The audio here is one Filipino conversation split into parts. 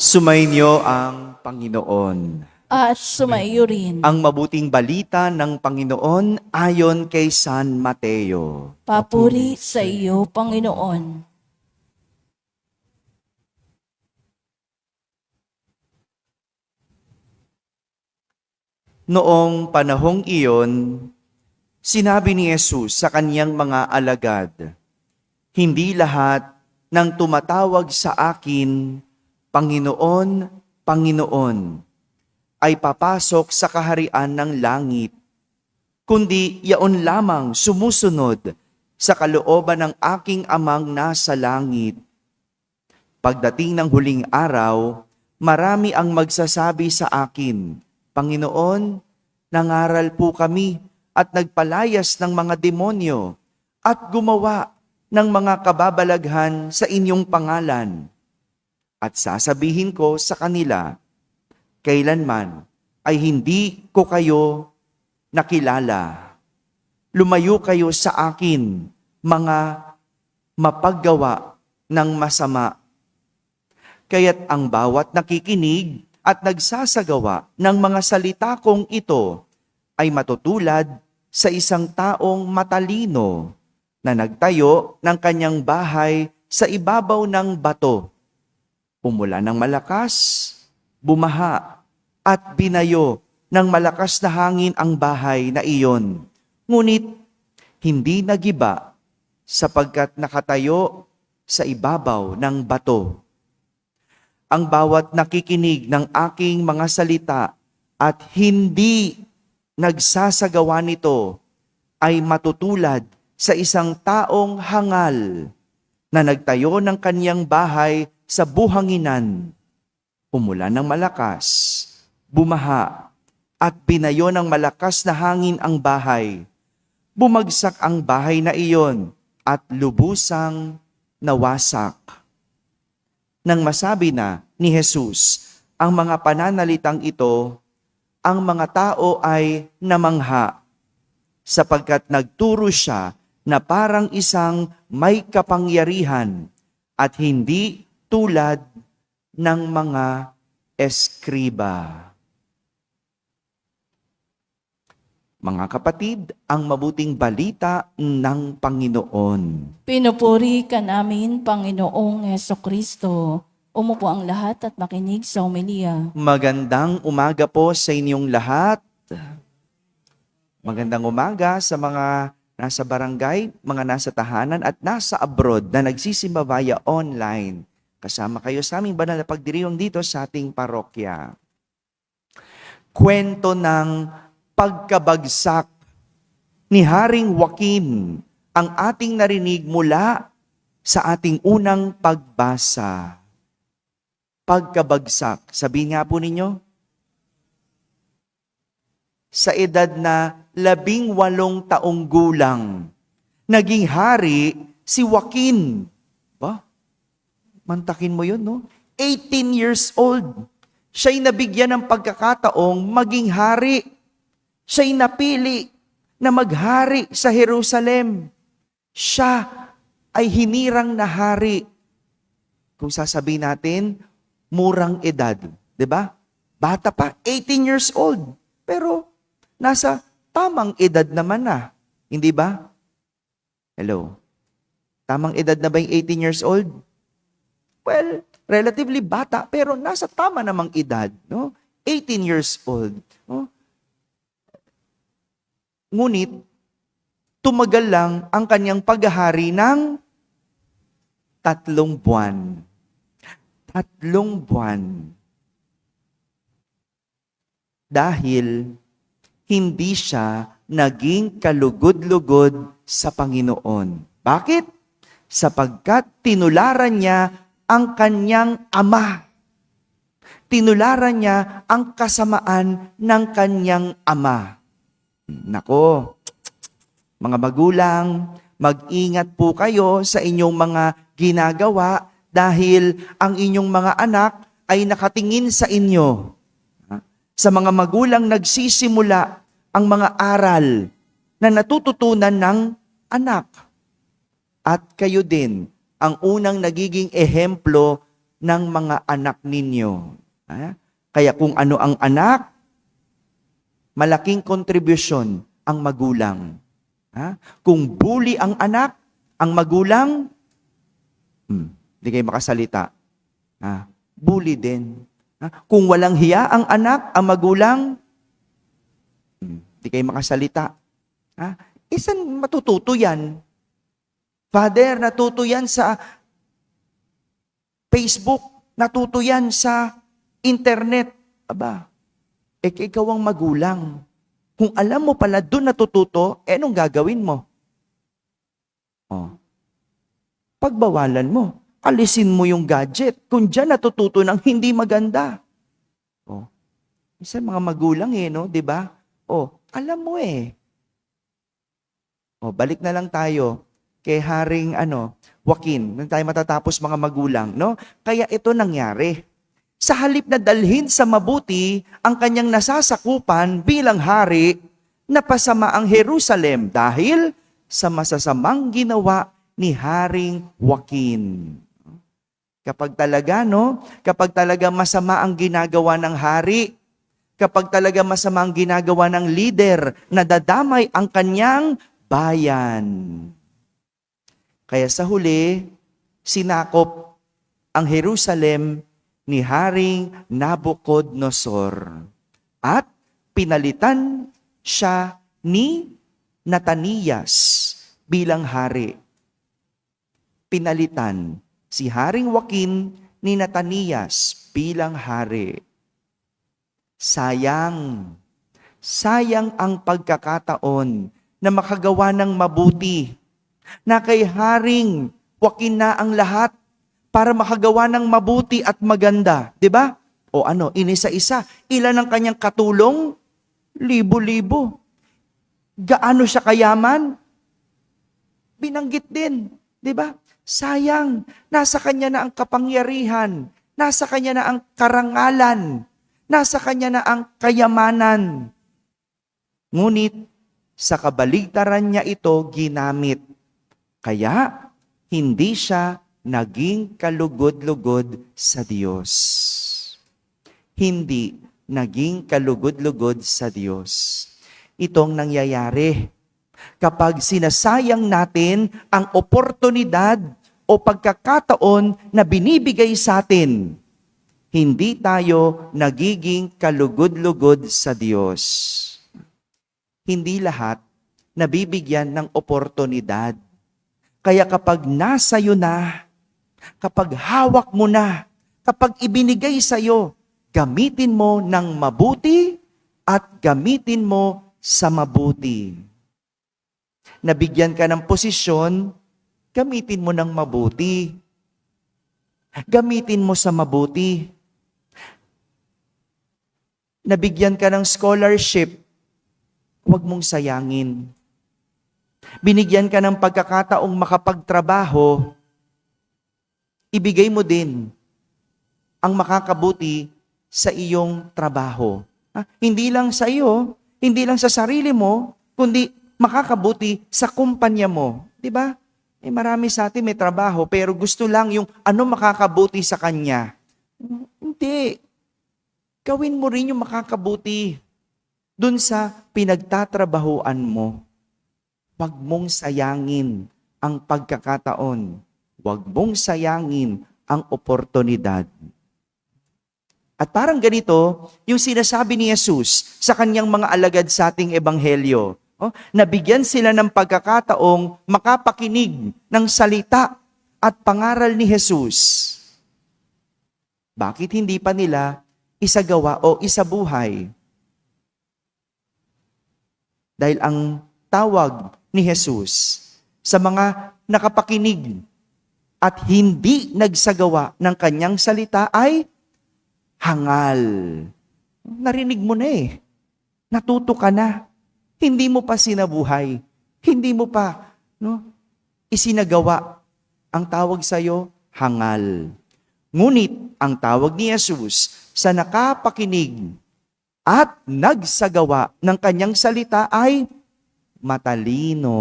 Sumainyo ang Panginoon. At sumaiyo rin. Ang mabuting balita ng Panginoon ayon kay San Mateo. Papuri sa iyo, Panginoon. Noong panahong iyon, sinabi ni Jesus sa kaniyang mga alagad, "Hindi lahat ng tumatawag sa akin, Panginoon, Panginoon, ay papasok sa kaharian ng langit, kundi yaon lamang sumusunod sa kalooban ng aking amang nasa langit. Pagdating ng huling araw, marami ang magsasabi sa akin, Panginoon, nangaral po kami at nagpalayas ng mga demonyo at gumawa ng mga kababalaghan sa inyong pangalan. At sasabihin ko sa kanila, kailanman ay hindi ko kayo nakilala. Lumayo kayo sa akin, mga mapaggawa ng masama." Kaya't ang bawat nakikinig at nagsasagawa ng mga salita kong ito ay matutulad sa isang taong matalino na nagtayo ng kanyang bahay sa ibabaw ng bato. Umulan ng malakas, bumaha, at binayo ng malakas na hangin ang bahay na iyon. Ngunit hindi nagiba sapagkat nakatayo sa ibabaw ng bato. Ang bawat nakikinig ng aking mga salita at hindi nagsasagawa nito ay matutulad sa isang taong hangal na nagtayo ng kaniyang bahay sa buhanginan. Umulan ng malakas, bumaha, at binayo ng malakas na hangin ang bahay. Bumagsak ang bahay na iyon at lubusang nawasak. Nang masabi na ni Jesus ang mga pananalitang ito, ang mga tao ay namangha sapagkat nagturo siya na parang isang may kapangyarihan at hindi tulad ng mga eskriba. Mga kapatid, ang mabuting balita ng Panginoon. Pinupuri ka namin, Panginoong Hesukristo. Umupo ang lahat at makinig sa homilia. Magandang umaga po sa inyong lahat. Magandang umaga sa mga nasa barangay, mga nasa tahanan at nasa abroad na nagsisimba via online. Kasama kayo sa aming banal na pagdiriwang dito sa ating parokya. Kwento ng pagkabagsak ni Haring Joaquin ang ating narinig mula sa ating unang pagbasa. Pagkabagsak. Sabihin nga po ninyo, sa edad na 18 taong gulang, naging hari si Joaquin. Ba? Mantakin mo yun, no? 18 years old. Siya'y nabigyan ng pagkakataong maging hari. Siya'y napili na maghari sa Jerusalem. Siya ay hinirang na hari. Kung sasabihin natin, murang edad. 'Di ba? Bata pa, 18 years old. Pero nasa tamang edad naman na. Hindi ba? Hello? Tamang edad na ba yung 18 years old? Well, relatively bata, pero nasa tama namang edad. No? 18 years old. No? Ngunit, tumagal lang ang kanyang paghahari ng 3 buwan. 3 buwan. Dahil hindi siya naging kalugod-lugod sa Panginoon. Bakit? Sapagkat tinularan niya ang kanyang ama. Tinularan niya ang kasamaan ng kanyang ama. Nako, mga magulang, mag-ingat po kayo sa inyong mga ginagawa dahil ang inyong mga anak ay nakatingin sa inyo. Sa mga magulang nagsisimula ang mga aral na natututunan ng anak. At kayo din, ang unang nagiging ehemplo ng mga anak ninyo. Kaya kung ano ang anak, malaking kontribusyon ang magulang. Kung bully ang anak, ang magulang, hindi kayo makasalita. Bully din. Kung walang hiya ang anak, ang magulang, hindi kayo makasalita. Isan matututo yan? Father, natuto yan sa Facebook, natuto yan sa internet. Aba, ikaw ang magulang. Kung alam mo pala doon natututo, anong gagawin mo? Pagbawalan mo. Alisin mo yung gadget. Kung dyan natututo ng hindi maganda. Isa mga magulang no? Diba? Alam mo balik na lang tayo kay Haring Joaquin. Nang tayo matatapos mga magulang, no? Kaya ito nangyari. Sa halip na dalhin sa mabuti ang kanyang nasasakupan bilang hari, napasama ang Jerusalem dahil sa masasamang ginawa ni Haring Joaquin. Kapag talaga masama ang ginagawa ng hari, kapag talaga masama ang ginagawa ng leader, nadadamay ang kanyang bayan. Kaya sa huli, sinakop ang Jerusalem ni Haring Nabucodonosor at pinalitan siya ni Natanias bilang hari. Pinalitan si Haring Joaquin ni Natanias bilang hari. Sayang ang pagkakataon na makagawa ng mabuti, na kay Haring Joaquin na ang lahat para makagawa ng mabuti at maganda. Diba? Inisa-isa. Ilan ang kanyang katulong? Libo-libo. Gaano siya kayaman? Binanggit din. Diba? Sayang. Nasa kanya na ang kapangyarihan. Nasa kanya na ang karangalan. Nasa kanya na ang kayamanan. Ngunit, sa kabaligtaran niya ito ginamit. Kaya, hindi siya naging kalugod-lugod sa Diyos. Hindi naging kalugod-lugod sa Diyos. Itong nangyayari kapag sinasayang natin ang oportunidad o pagkakataon na binibigay sa atin, hindi tayo nagiging kalugod-lugod sa Diyos. Hindi lahat nabibigyan ng oportunidad. Kaya kapag nasa iyo na, kapag hawak mo na, kapag ibinigay sa iyo, gamitin mo ng mabuti at gamitin mo sa mabuti. Nabigyan ka ng posisyon, gamitin mo ng mabuti. Gamitin mo sa mabuti. Nabigyan ka ng scholarship, huwag mong sayangin. Binigyan ka ng pagkakataong makapagtrabaho, ibigay mo din ang makakabuti sa iyong trabaho. Hindi lang sa iyo, hindi lang sa sarili mo, kundi makakabuti sa kumpanya mo. Diba? Marami sa atin may trabaho, pero gusto lang yung ano makakabuti sa kanya. Hindi. Gawin mo rin yung makakabuti dun sa pinagtatrabahuan mo. Huwag mong sayangin ang pagkakataon. Huwag mong sayangin ang oportunidad. At parang ganito, yung sinasabi ni Jesus sa kanyang mga alagad sa ating ebanghelyo. Nabigyan sila ng pagkakataong makapakinig ng salita at pangaral ni Jesus. Bakit hindi pa nila isagawa o isabuhay? Dahil ang tawag ni Jesus sa mga nakapakinig at hindi nagsagawa ng kanyang salita ay hangal. Narinig mo na Natuto ka na. Hindi mo pa sinabuhay. Hindi mo pa isinagawa. Ang tawag sa'yo, hangal. Ngunit, ang tawag ni Jesus sa nakapakinig at nagsagawa ng kanyang salita ay matalino.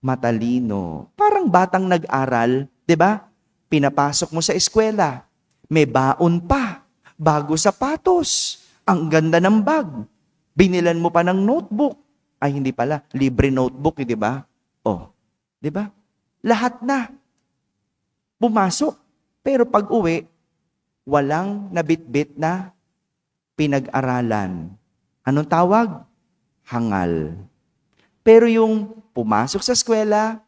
Matalino. Parang batang nag-aral, 'di ba? pinapasok mo sa eskwela, may baon pa, bago sapatos, ang ganda ng bag, binilan mo pa ng notebook. Ay, hindi pala, libre notebook, di ba? Oh, di ba? Lahat na. Pumasok. Pero pag uwi, walang nabitbit na pinag-aralan. Anong tawag? Hangal. Pero yung pumasok sa eskwela,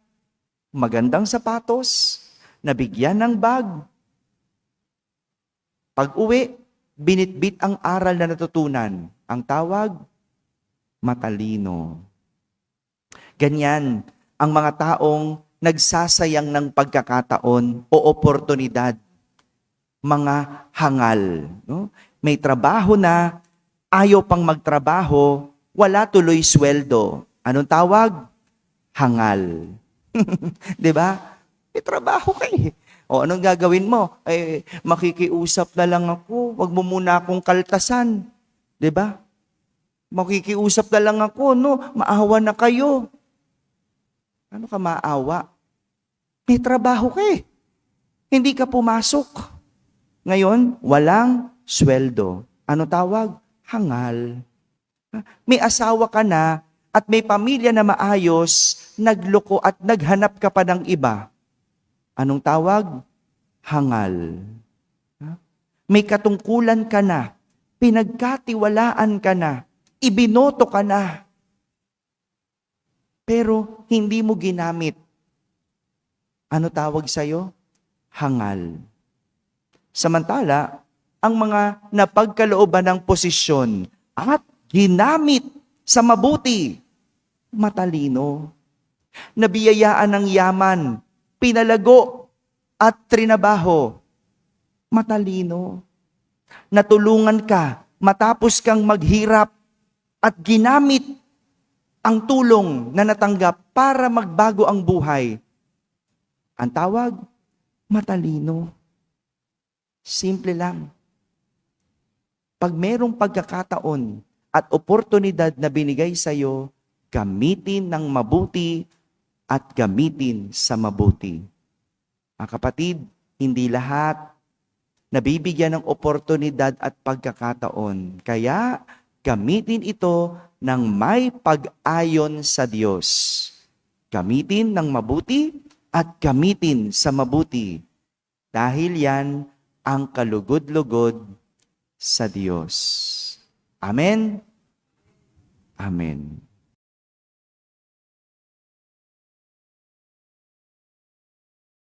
magandang sapatos, nabigyan ng bag. Pag uwi, binitbit ang aral na natutunan. Ang tawag, matalino. Ganyan ang mga taong nagsasayang ng pagkakataon o oportunidad. Mga hangal. No? May trabaho na, ayaw pang magtrabaho, wala tuloy sweldo. Anong tawag? Hangal. 'Di ba? May trabaho ka eh. O anong gagawin mo? Eh, makikiusap na lang ako. Wag mo muna akong kaltasan. 'Di ba? Makikiusap na lang ako, no? Maawa na kayo. Ano ka maawa? May trabaho ka eh. Hindi ka pumasok. Ngayon, walang sweldo. Ano tawag? Hangal. May asawa ka na at may pamilya na maayos, nagloko at naghanap ka pa ng iba. Anong tawag? Hangal. May katungkulan ka na, pinagkatiwalaan ka na, ibinoto ka na, pero hindi mo ginamit. Ano tawag sa'yo? Hangal. Samantala, ang mga napagkalooban ng posisyon at ginamit sa mabuti, matalino. Nabiyayaan ng yaman, pinalago at trinabaho, matalino. Natulungan ka matapos kang maghirap at ginamit ang tulong na natanggap para magbago ang buhay. Ang tawag, matalino. Simple lang. Pag merong pagkakataon at oportunidad na binigay sa iyo, gamitin ng mabuti at gamitin sa mabuti. Mga kapatid, hindi lahat nabibigyan ng oportunidad at pagkakataon. Kaya, gamitin ito ng may pag-ayon sa Diyos. Gamitin ng mabuti at gamitin sa mabuti. Dahil yan ang kalugod-lugod sa Diyos. Amen? Amen.